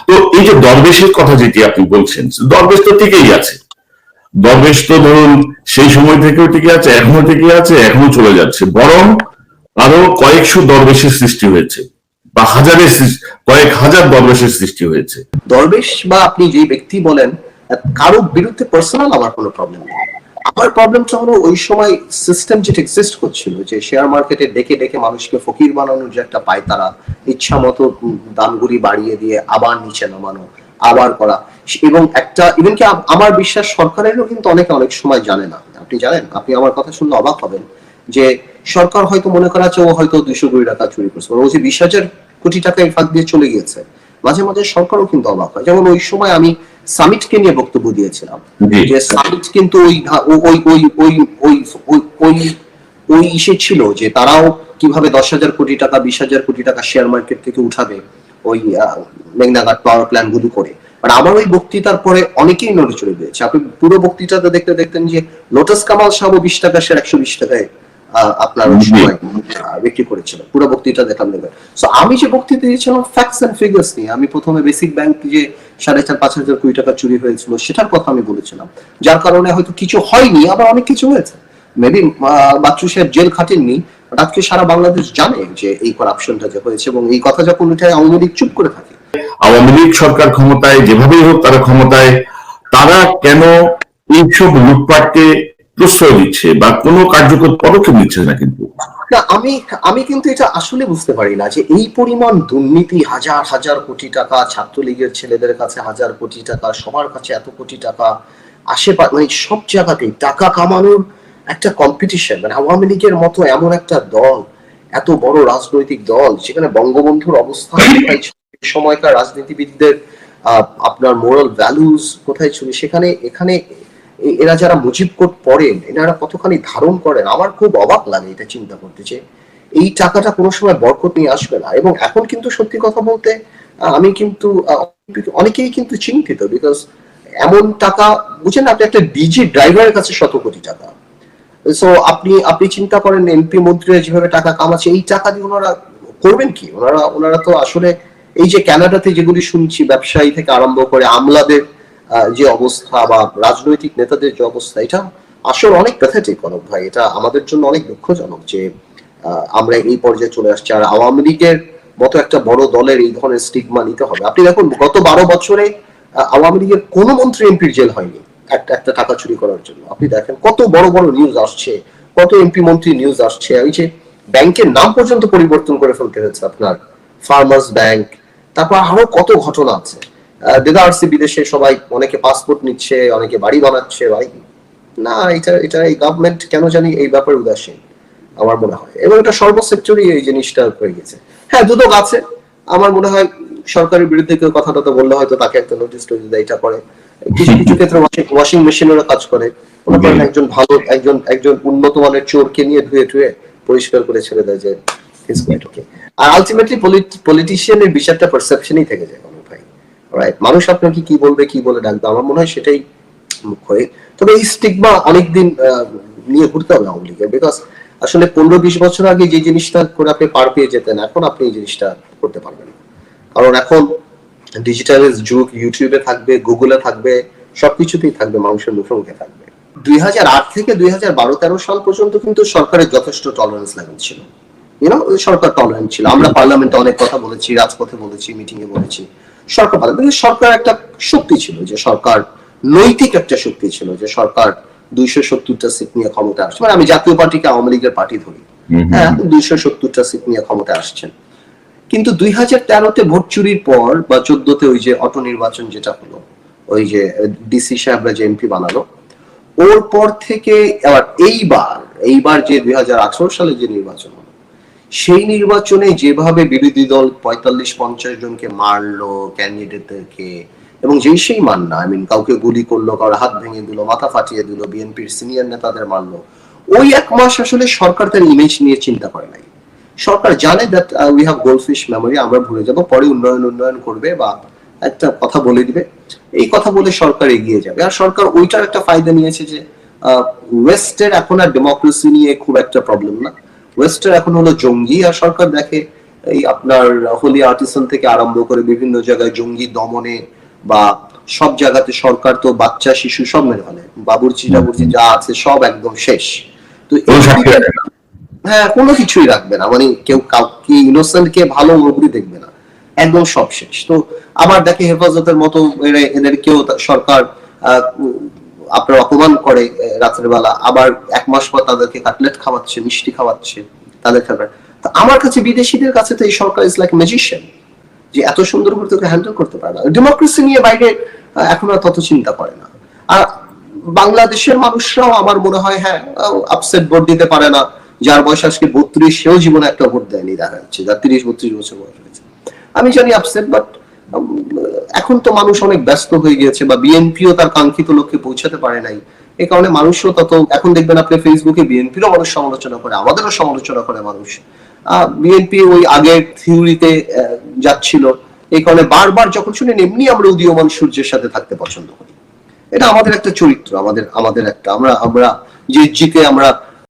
তো এই যে দরবেশের কথা যেটি আপনি বলছেন, দরবেশ তো টিকেই আছে। দরবেশ তো ধরুন সেই সময় থেকেও টিকে আছে, এখনো টিকে আছে, এখনো চলে যাচ্ছে। বরং আরো কয়েকশো দরবেশের সৃষ্টি হয়েছে, বা কয়েক হাজার দরবেশের সৃষ্টি হয়েছে। দরবেশ বা আপনি যে ব্যক্তি বলেন, কারো বিরুদ্ধে পার্সোনাল আমার কোনো প্রবলেম নেই। আমার প্রবলেমটা হলো ওই সময় সিস্টেম যেটা এক্সিস্ট করছিল, যে শেয়ার মার্কেটে ডেকে ডেকে মানুষকে ফকির বানানোর যে একটা পায়, তারা ইচ্ছা মতো দামগুলি বাড়িয়ে দিয়ে আবার নিচে নামানো, আবার করা। এবং একটা ইভেন কি আমার বিশ্বাস সরকারেরও কিন্তু অনেক সময় জানে না। আপনি জানেন, আপনি আমার কথা শুনলে অবাক হবেন যে সরকার হয়তো মনে করা আছে ও হয়তো 200 কোটি টাকা চুরি করছে, ও যে 20,000 কোটি টাকা এই ফাঁক দিয়ে চলে গিয়েছে। মাঝে মাঝে সরকারও কিন্তু অবাক হয়। যেমন ওই সময় আমি সামিটকে নিয়ে বক্তব্য দিয়েছিলাম, যে সামিট কিন্তু ওই ইসে ছিল যে তারাও কিভাবে 10,000 কোটি টাকা 20,000 কোটি টাকা শেয়ার মার্কেট থেকে উঠাবে ওই মেঘনাঘাট পাওয়ার প্ল্যান্ট গুলো করে। আমার ওই বক্তৃতার পরে অনেকেই নড়ে চড়ে গিয়েছে। আপনি পুরো বক্তৃতাটা দেখতেন যে লোটাস কামাল সাহেব 20 টাকা শেয়ার 120 টাকায় আপনার ওই সময় বিক্রি করেছিল। পুরো বক্তৃতা দেখলাম। সো আমি যে বক্তৃতা দিয়েছিলাম ফ্যাক্টস এন্ড ফিগার্স নিয়ে, আমি প্রথমে বেসিক ব্যাংক যে 4,500-5,000 কোটি টাকা চুরি হয়েছিল সেটার কথা আমি বলেছিলাম, যার কারণে হয়তো কিছু হয়নি, আবার অনেক কিছু হয়েছে। মেবি বাচ্চু সাহেব জেল খাটেননি, বাট আজকে সারা বাংলাদেশ জানে যে এই করাপশনটা যে হয়েছে, এবং এই কথা যখন উঠে আওয়ামী লীগ চুপ করে থাকে। আওয়ামী লীগ সরকার ক্ষমতায়, যেভাবেই হোক তারা ক্ষমতায়, তারা কেন এইসব লুটপাটকে প্রশ্রয় দিচ্ছে বা কোনো কার্যকর পদক্ষেপ নিচ্ছে না? কিন্তু না, আমি কিন্তু এটা আসলে বুঝতে পারি না যে এই পরিমাণ দুর্নীতি, হাজার হাজার কোটি টাকা, ছাত্রলীগের ছেলেদের কাছে 1,000 কোটি টাকা, সবার কাছে এত কোটি টাকা, আশেপাশে মানে সব জায়গাতেই টাকা কামানোর একটা কম্পিটিশন। মানে আওয়ামী লীগের মতো এমন একটা দল, এত বড় রাজনৈতিক দল, সেখানে বঙ্গবন্ধুর অবস্থান কোথায় ছিল, সময়কার রাজনীতিবিদদের আপনার মোরাল ভ্যালুজ কোথায় ছিল, এখানে এরা যারা মুজিব কোড পড়েন, এনারা কতখানি ধারণ করেন। আমার খুব অবাক লাগে এটা চিন্তা করতে, যে এই টাকাটা কোনো সময় বরকত নিয়ে আসবে না। এবং এখন কিন্তু সত্যি কথা বলতে আমি কিন্তু অনেকেই কিন্তু চিন্তিত, বিকজ এমন টাকা, বুঝেন, আপনি একটা ডিজি ড্রাইভারের কাছে 100 কোটি টাকা। সো আপনি চিন্তা করেন এমপি মন্ত্রীরা যেভাবে টাকা কামাচ্ছে, এই টাকা দিয়ে ওনারা করবেন কি? ওনারা তো আসলে এই যে কানাডাতে যেগুলি শুনছি, ব্যবসায়ী থেকে আরম্ভ করে আমলাদের যে অবস্থা বা রাজনৈতিক নেতাদের যে অবস্থা, এটা আসলে অনেক প্যাথেটিক অনেক ভাই। এটা আমাদের জন্য অনেক দুঃখজনক যে আমরা এই পর্যায়ে চলে আসছি। আর আওয়ামী লীগের মতো একটা বড় দলের এই ধরনের স্টিগমা নিতে হবে। আপনি দেখুন, গত 12 বছরে আওয়ামী লীগের কোন মন্ত্রী এমপির জেল হয়নি একটা টাকা চুরি করার জন্য। আপনি দেখেন কত বড় বড় নিউজ আসছে, কত এমপি মন্ত্রী নিউজ আসছে। ওই যে ব্যাংকের নাম পর্যন্ত পরিবর্তন করে ফেলতে হয়েছে, আপনার ফার্মার্স ব্যাংক, তারপর আরো কত ঘটনা আছে। দেদারসি বিদেশে সবাই, অনেকে পাসপোর্ট নিচ্ছে, অনেকে বাড়ি বানাচ্ছে। ভাই না, এটা এই গভর্নমেন্ট কেন জানি এই ব্যাপারে উদাসীন আমার মনে হয়, এবং এটা সর্বসেক্টরই এই জিনিসটা হয়ে গেছে। হ্যাঁ, দুদক আছে, আমার মনে হয় সরকারের বিরুদ্ধে কেউ কথাটা তো বললে হয়তো তাকে একটা নোটিশ টোটিস দেয়, এটা করে। কিছু কিছু ক্ষেত্রে ওয়াশিং মেশিনেরও কাজ করে। একজন ভালো একজন উন্নত মানের চোরকে নিয়ে ধুয়ে পরিষ্কার করে ছেড়ে দেয়, যে আর আলটিমেটলি পলিটিশিয়ানের বিচারটা পারসেপশনই থেকে যায় ভাই। রাইট, মানুষ আপনাকে কি বলবে, কি বলে ডাকবে, আমার মনে হয় সেটাই মুখ্য। তবে এই স্টিগমা অনেকদিন নিয়ে ঘুরতে হবে আওয়ামী লীগের, বিকজ আসলে 15-20 বছর আগে যে জিনিসটা করে আপনি পার পেয়ে যেতেন, এখন আপনি এই জিনিসটা করতে পারবেন না। কারণ এখন ডিজিটাল যুগ, ইউটিউবে থাকবে, গুগলে থাকবে, সবকিছুতেই থাকবে, মানুষের মুখে মুখে থাকবে। 2008 থেকে 2012-13 সাল পর্যন্ত কিন্তু সরকারের যথেষ্ট টলারেন্স লেভেল ছিল। সরকার টলারেন্ট ছিল। আমরা পার্লামেন্টে অনেক কথা বলেছি, রাজপথে বলেছি, মিটিং এ বলেছি। সরকার একটা শক্তি ছিল, যে সরকার নৈতিক একটা শক্তি ছিল যে সরকার 270টা সিট নিয়ে ক্ষমতা আসছে, মানে আমি জাতীয় পার্টিকে আওয়ামী লীগের পার্টি ধরি, হ্যাঁ 270টা সিট নিয়ে ক্ষমতা আসছেন। কিন্তু 2013-তে ভোট চুরির পর বা 14-তে ওই যে অটো নির্বাচন যেটা হলো, ওই যে ডিসি সাহেবরা যে এমপি বানালো, ওর পর থেকে আবার এইবার যে 2018 সালে যে নির্বাচন হলো, সেই নির্বাচনে যেভাবে বিরোধী দল 45-50 জনকে মারলো, ক্যান্ডিডেটদেরকে, এবং সেই মান্না, কাউকে গুলি করলো, কারোর হাত ভেঙে দিল, মাথা ফাটিয়ে দিল, বিএনপির সিনিয়র নেতাদের মারলো, ওই এক মাস আসলে সরকার তার ইমেজ নিয়ে চিন্তা করে নাই। সরকার জানে that we have goldfish memory, আমরা ভুলে যাব, পরে উন্নয়ন করবে বা একটা কথা বলে দিবে, এই কথা বলে সরকার এগিয়ে যাবে। আর সরকার ওইটার একটা ফায়দা নিয়েছে যে ওয়েস্টের এখন আর ডেমোক্রেসি নিয়ে খুব একটা প্রবলেম না, ওয়েস্টের এখন হলো জঙ্গি, আর সরকার দেখে এই আপনার হোলি আর্টিসান থেকে আরম্ভ করে বিভিন্ন জায়গায় জঙ্গি দমনে বা সব জায়গাতে সরকার তো বাচ্চা শিশু সব মেরে ফেলে, বাবুর্চি টাবুর্চি যা আছে সব একদম শেষ। তো হ্যাঁ, কোনো কিছুই রাখবে না, মানে কেউ কাউকে ইনোসেন্ট কে ভালো অবধি দেখবে না, একদম সব শেষ। তো আবার দেখে হেফাজতের মতো এদেরকেও সরকার আপনার অপমান করে রাতের বেলা, আবার এক মাস পর তাদেরকে কাটলেট খাওয়াচ্ছে, মিষ্টি খাওয়াচ্ছে, তাদের খাবার। তো আমার কাছে বিদেশিদের কাছে তো এই সরকার ইজ লাইক ম্যাজিশিয়ান, যে এত সুন্দর করে তোকে হ্যান্ডেল করতে পারে না। ডেমোক্রেসি নিয়ে বাইরে এখন আর তত চিন্তা করে না। আর বাংলাদেশের মানুষরাও আমার মনে হয় হ্যাঁ আপসেট ভোট দিতে পারে না, যার বয়স আজকে 32 সেও জীবনে একটা ভোট দেয়নি, দেখা যাচ্ছে যার 30-32 বছর বয়স হয়েছে। আমি জানি আপসেট, বাট এখন তো মানুষ অনেক ব্যস্ত হয়ে গিয়েছে, বা বিএনপিও তার কাঙ্ক্ষিত লক্ষ্যে পৌঁছাতে পারে নাই, এই কারণে মানুষও তত, এখন দেখবেন আপনি ফেসবুকে বিএনপিরও মানুষ সমালোচনা করে, আমাদেরও সমালোচনা করে মানুষ। বিএনপি ওই আগের থিওরিতে যাচ্ছিল, এই কারণে বারবার যখন শুনেন এমনি আমরা উদীয়মান সূর্যের সাথে থাকতে পছন্দ করি। এটা আমাদের একটা চরিত্র, আমাদের একটা আমরা যে জিতে আমরা